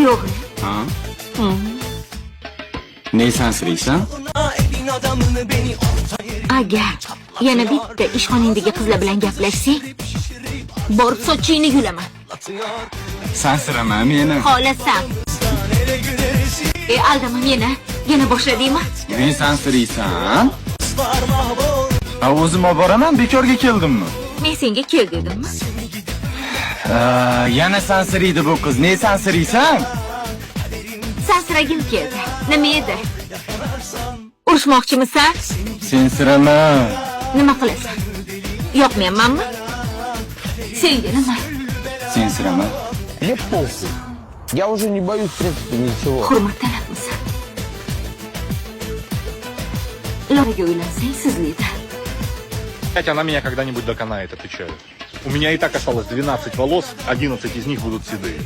Yo'q. Ha? Ne sansiraysan? Agar yana bitta ishxonangdagi qizlar bilan gaplashsang, borib sochingni yulaman. Sansirama meni. Xohlasam. Aldama meni. Yana boshladingmi? Ne sansiraysan? Ha, o'zim olib boraman, bekorga keldimmi? Men senga kel dedimmi? Yana sansiraydi bu qiz. Ne sansiraysan? Sansiragim keldi. Nima edi? Urushmoqchimisan? Sensirama. Nima qilasan? Yo'qmenmanmi? Senga nima? Sensirama. Мне похуй. Я уже не боюсь, в принципе, ничего. Hurmat talabmisan? Loraga uylansang sizlikda. Она меня когда-нибудь доконает, отвечаю. У меня и так осталось 12 волос, 11 из них будут седые.